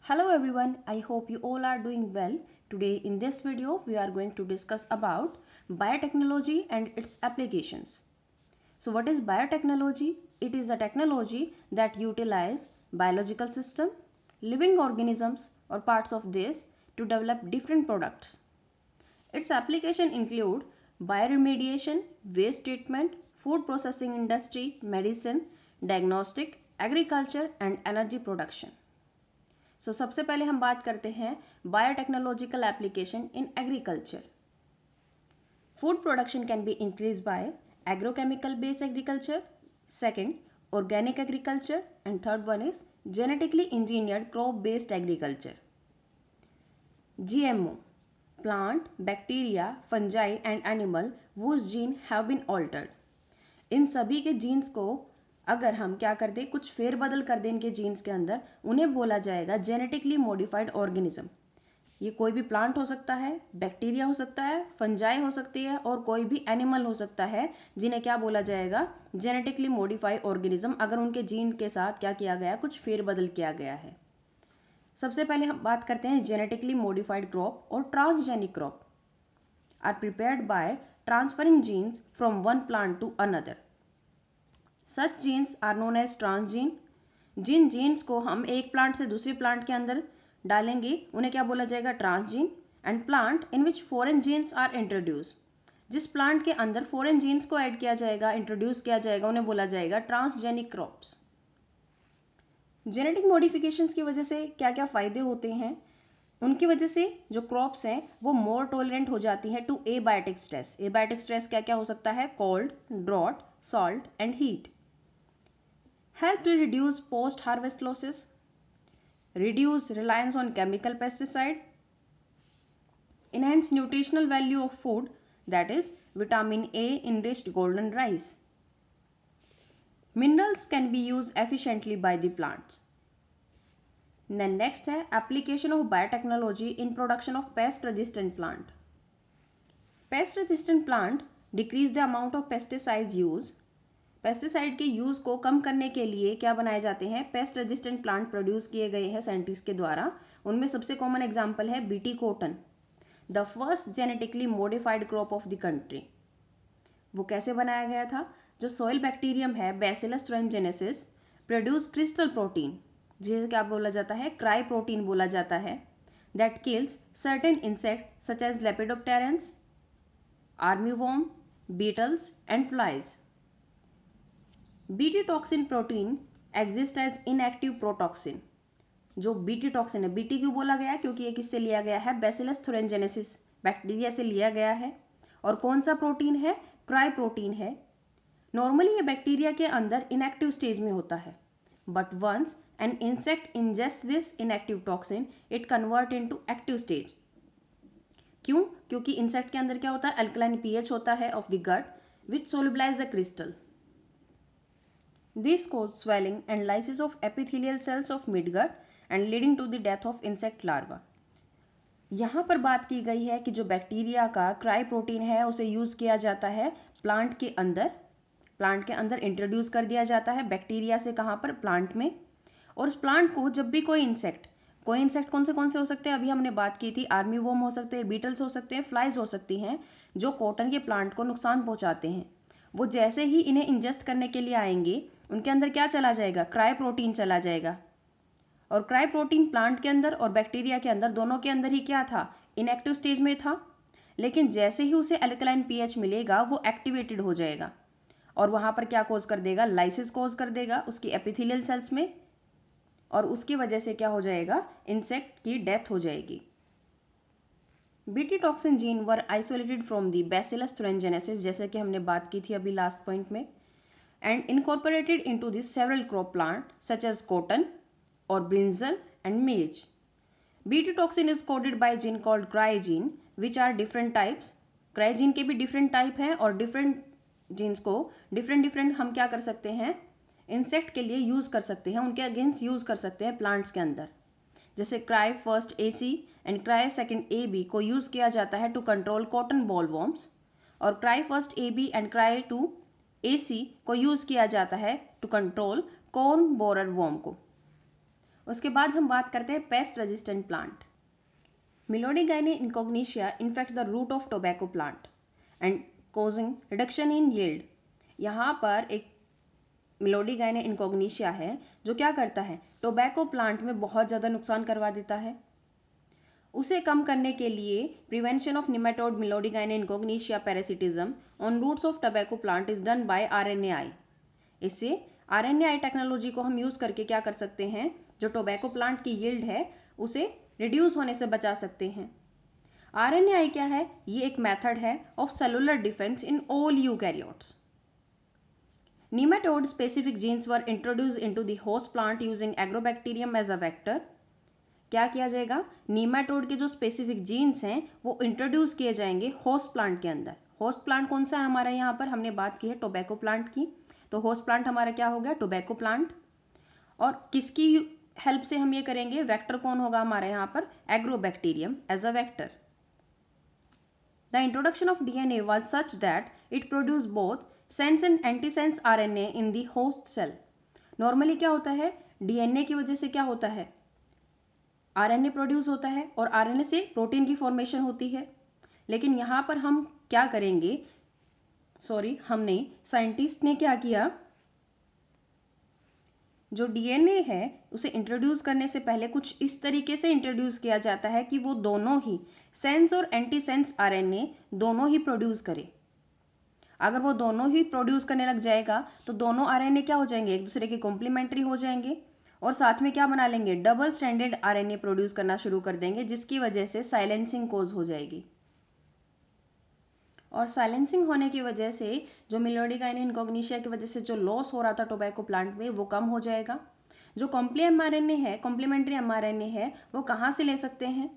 Hello everyone, I hope you all are doing well. Today in this video we are going to discuss about biotechnology and its applications. So what is biotechnology? It is a technology that utilize biological system, living organisms or parts of this to develop different products. Its application include bioremediation, waste treatment, food processing industry, medicine, diagnostic, agriculture and energy production. सबसे पहले हम बात करते हैं biotechnological application in agriculture. Food production can be increase by agrochemical based agriculture, second organic agriculture and third one is genetically engineered crop based agriculture. GMO, plant, bacteria, fungi and animal whose gene have been altered. इन सभी के jeans को अगर हम क्या कर दें, कुछ फेरबदल कर दें इनके जीन्स के अंदर, उन्हें बोला जाएगा जेनेटिकली मॉडिफाइड ऑर्गेनिज्म. ये कोई भी प्लांट हो सकता है, बैक्टीरिया हो सकता है, फंजाई हो सकती है और कोई भी एनिमल हो सकता है, जिन्हें क्या बोला जाएगा, जेनेटिकली मॉडिफाइड ऑर्गेनिज्म, अगर उनके जीन के साथ क्या किया गया, कुछ फेरबदल किया गया है. सबसे पहले हम बात करते हैं जेनेटिकली मॉडिफाइड क्रॉप और transgenic crop are prepared by transferring genes from one plant to another. Such genes are known as transgene. जिन जीन्स को हम एक प्लांट से दूसरे प्लांट के अंदर डालेंगे उन्हें क्या बोला जाएगा, transgene. And plant in which foreign genes are introduce, जिस प्लांट के अंदर फॉरेन जीन्स को ऐड किया जाएगा, इंट्रोड्यूस किया जाएगा, उन्हें बोला जाएगा ट्रांसजेनिक क्रॉप्स. जेनेटिक मॉडिफिकेशंस की वजह से क्या क्या फ़ायदे होते हैं, उनकी वजह से जो क्रॉप्स हैं वो मोर टॉलरेंट हो जाती हैं to abiotic stress. Abiotic stress क्या क्या हो सकता है, cold, drought, salt and heat. Help to reduce post harvest losses, reduce reliance on chemical pesticide, enhance nutritional value of food, that is vitamin A enriched golden rice. Minerals can be used efficiently by the plants. Then next है application of biotechnology in production of pest resistant plant. Pest resistant plant decrease the amount of pesticides used. Pesticide के use को कम करने के लिए क्या बनाए जाते हैं, पेस्ट रेजिस्टेंट प्लांट प्रोड्यूस किए गए हैं साइंटिस्ट के द्वारा. उनमें सबसे कॉमन एग्जांपल है BT cotton, the first genetically modified crop of the country. वो कैसे बनाया गया था, जो सॉइल बैक्टीरियम है bacillus thuringiensis produce crystal protein, जिसे क्या बोला जाता है, क्राई प्रोटीन बोला जाता है, that kills certain insect such as lepidopterans, armyworm, beetles and flies. Bt toxin protein exist as inactive protoxin. जो बीटी टॉक्सिन है, बीटी क्यों बोला गया, क्योंकि ये किससे लिया गया है, बैसिलस thuringiensis बैक्टीरिया से लिया गया है. और कौन सा प्रोटीन है, क्राई प्रोटीन है. नॉर्मली ये बैक्टीरिया के अंदर इनएक्टिव स्टेज में होता है, but once an insect ingest this inactive toxin it convert into active stage. क्यों, क्योंकि इंसेक्ट के अंदर क्या होता है, अल्कलाइन पीएच होता है of the gut which solubilize the crystal. This cause swelling and lysis of epithelial cells of midgut and leading to the death of insect larva. यहाँ पर बात की गई है कि जो बैक्टीरिया का क्राई प्रोटीन है उसे यूज़ किया जाता है प्लांट के अंदर इंट्रोड्यूस कर दिया जाता है बैक्टीरिया से, कहाँ पर, प्लांट में. और उस प्लांट को जब भी कोई इंसेक्ट कौन से हो सकते हैं, अभी हमने बात की थी, आर्मी वॉर्म हो सकते हैं, बीटल्स हो सकते हैं, फ्लाइज हो सकती हैं, जो कॉटन के प्लांट को नुकसान पहुँचाते हैं. वो जैसे ही इन्हें इंजेस्ट करने के लिए आएंगे उनके अंदर क्या चला जाएगा, क्राई प्रोटीन चला जाएगा. और क्राई प्रोटीन प्लांट के अंदर और बैक्टीरिया के अंदर, दोनों के अंदर ही क्या था, इनएक्टिव स्टेज में था. लेकिन जैसे ही उसे अल्कलाइन पीएच मिलेगा वो एक्टिवेटेड हो जाएगा और वहाँ पर क्या कोज कर देगा, लाइसिस कोज कर देगा उसकी एपिथेलियल सेल्स में, और उसकी वजह से क्या हो जाएगा, इंसेक्ट की डेथ हो जाएगी. BT toxin gene were isolated from the bacillus thuringiensis, जैसे कि हमने बात की थी अभी लास्ट पॉइंट में, and incorporated into the several crop plant such as cotton or brinjal and maize. Bt toxin is coded by gene called cry gene which are different types. Cry gene के भी different type हैं और different genes को different हम क्या कर सकते हैं, insect के लिए use कर सकते हैं, उनके against use कर सकते हैं plants के अंदर. जैसे cry first AC and cry second AB को use किया जाता है to control cotton bollworms, और cry first AB and cry 2 AC को यूज़ किया जाता है to control corn borer worm को. उसके बाद हम बात करते हैं pest resistant plant. Meloidogyne incognita infect the root of tobacco plant and causing reduction in yield. यहाँ पर एक मिलोडीगाइने इनकॉग्निशिया है जो क्या करता है, टोबैको प्लांट में बहुत ज़्यादा नुकसान करवा देता है। उसे कम करने के लिए prevention of nematode Meloidogyne incognita parasitism on roots of tobacco plant is done by RNAi। इससे RNAi टेक्नोलॉजी को हम यूज़ करके क्या कर सकते हैं, जो टोबैको प्लांट की यील्ड है उसे रिड्यूस होने से बचा सकते हैं। RNAi क्या है, ये एक मेथड है of cellular defence in all eukaryotes. Nematode specific genes were introduced into the host plant using agrobacterium as a vector। क्या किया जाएगा, नीमाटोड के जो स्पेसिफिक जीन्स हैं वो इंट्रोड्यूस किए जाएंगे होस्ट प्लांट के अंदर। होस्ट प्लांट कौन सा है हमारा, यहाँ पर हमने बात की है टोबैको प्लांट की, तो होस्ट प्लांट हमारा क्या हो गया, टोबैको प्लांट। और किसकी हेल्प से हम ये करेंगे, वेक्टर कौन होगा हमारा यहाँ पर, agrobacterium as a vector. The introduction of DNA was such that it produced both sense and antisense RNA in the host cell. Normally क्या होता है, DNA की वजह से क्या होता है, RNA प्रोड्यूस होता है और RNA से प्रोटीन की फॉर्मेशन होती है। लेकिन यहाँ पर हम क्या करेंगे, हमने साइंटिस्ट ने क्या किया, जो DNA है उसे इंट्रोड्यूस करने से पहले कुछ इस तरीके से इंट्रोड्यूस किया जाता है कि वो दोनों ही सेंस और एंटीसेंस RNA दोनों ही प्रोड्यूस करे। अगर वो दोनों ही प्रोड्यूस करने लग जाएगा तो दोनों RNA क्या हो जाएंगे, एक दूसरे के कॉम्प्लीमेंट्री हो जाएंगे और साथ में क्या बना लेंगे, डबल स्ट्रैंडेड RNA प्रोड्यूस करना शुरू कर देंगे, जिसकी वजह से साइलेंसिंग कोज हो जाएगी। और साइलेंसिंग होने की वजह से जो मिलोडीगाइने इनकॉग्निशिया की वजह से जो लॉस हो रहा था टोबैको प्लांट में वो कम हो जाएगा। जो कॉम्प्लीमेंट्री mRNA है वो कहाँ से ले सकते हैं,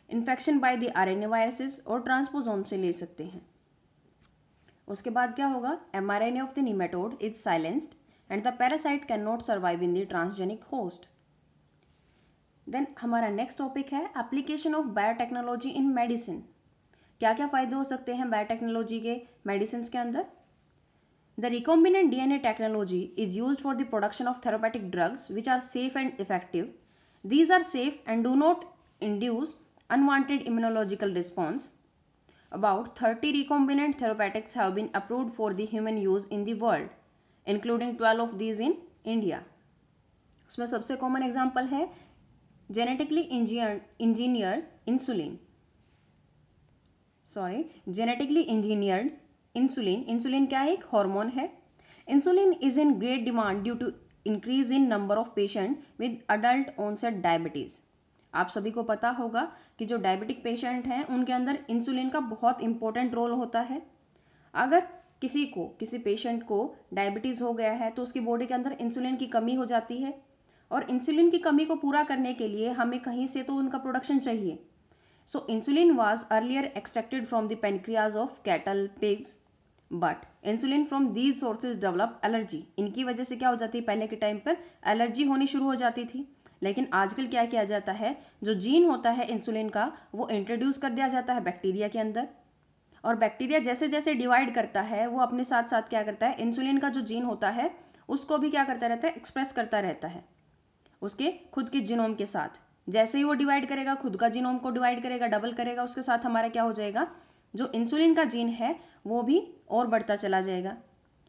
infection by the RNA viruses और ट्रांसपोजोन से ले सकते हैं। उसके बाद क्या होगा, mRNA of the nematode is silenced and the parasite can not survive in the transgenic host. Then हमारा नेक्स्ट टॉपिक है application of biotechnology in medicine. क्या क्या फायदे हो सकते हैं बायोटेक्नोलॉजी के मेडिसिन के अंदर। The recombinant DNA technology is used for the production of therapeutic drugs which are safe and effective. These are safe and do not induce unwanted immunological response. About 30 recombinant therapeutics have been approved for the human use in the world, including 12 of these in India. उसमें सबसे common example है genetically engineered insulin. Insulin क्या है, एक hormone है। Insulin is in great demand due to increase in number of patient with adult onset diabetes. आप सभी को पता होगा कि जो डायबिटिक पेशेंट हैं उनके अंदर इंसुलिन का बहुत इंपॉर्टेंट रोल होता है। अगर किसी पेशेंट को डायबिटीज़ हो गया है तो उसकी बॉडी के अंदर इंसुलिन की कमी हो जाती है और इंसुलिन की कमी को पूरा करने के लिए हमें कहीं से तो उनका प्रोडक्शन चाहिए। So insulin was earlier extracted from the pancreas of cattle, pigs, but insulin from these sources develop allergy. इनकी वजह से क्या हो जाती है, पहले के टाइम पर एलर्जी होनी शुरू हो जाती थी। लेकिन आजकल क्या किया जाता है, जो जीन होता है इंसुलिन का वो इंट्रोड्यूस कर दिया जाता है बैक्टीरिया के अंदर और बैक्टीरिया जैसे जैसे डिवाइड करता है वो अपने साथ साथ क्या करता है, इंसुलिन का जो जीन होता है उसको भी क्या करता रहता है, एक्सप्रेस करता रहता है उसके खुद के जीनोम के साथ। जैसे ही वो डिवाइड करेगा, खुद का जीनोम को डिवाइड करेगा, डबल करेगा, उसके साथ हमारा क्या हो जाएगा, जो इंसुलिन का जीन है वो भी और बढ़ता चला जाएगा।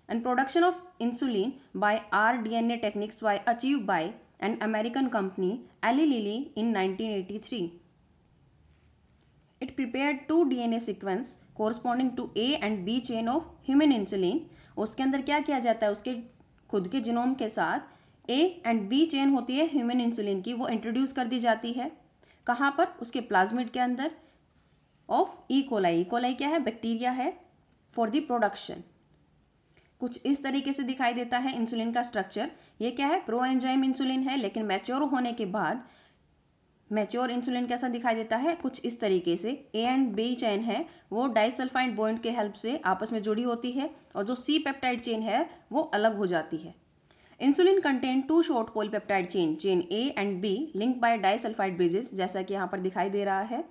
एंड production of insulin by rDNA techniques why achieve by an American company, Eli Lilly, in 1983. It prepared 2 DNA sequence corresponding to A and B chain of human insulin. उसके अंदर क्या किया जाता है, उसके खुद के जीनोम के साथ A and B चेन होती है ह्यूमन इंसुलिन की, वो इंट्रोड्यूस कर दी जाती है। कहाँ पर, उसके प्लाज्मिड के अंदर ऑफ ई कोलाई क्या है, बैक्टीरिया है, फॉर द प्रोडक्शन। कुछ इस तरीके से दिखाई देता है इंसुलिन का स्ट्रक्चर। ये क्या है, प्रो एंजाइम इंसुलिन है, लेकिन मैच्योर होने के बाद मैच्योर इंसुलिन कैसा दिखाई देता है, कुछ इस तरीके से। ए एंड बी चेन है वो डाइसल्फाइड बॉन्ड के हेल्प से आपस में जुड़ी होती है और जो सी पेप्टाइड चेन है वो अलग हो जाती है। Insulin contain 2 short polypeptide chain A and B link by disulphide bridges, जैसा कि यहाँ पर दिखाई दे रहा है।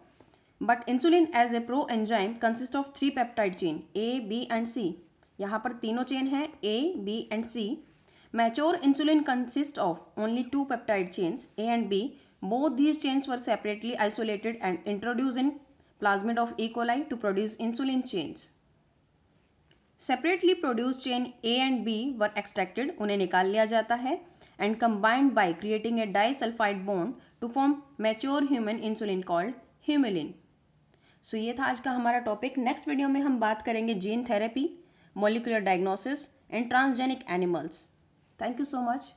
But insulin as a proenzyme consist of 3 peptide chain A, B and C. यहाँ पर तीनों चेन है A, B and C. Mature insulin consists of only two peptide chains, A and B. Both these chains were separately isolated and introduced in plasmid of E. coli to produce insulin chains. Separately produced chain A and B were extracted, उन्हें निकाल लिया जाता है, and combined by creating a disulfide bond to form mature human insulin called humulin. सो ये था आज का हमारा टॉपिक. नेक्स्ट वीडियो में हम बात करेंगे gene therapy, molecular diagnosis and transgenic animals. Thank you so much.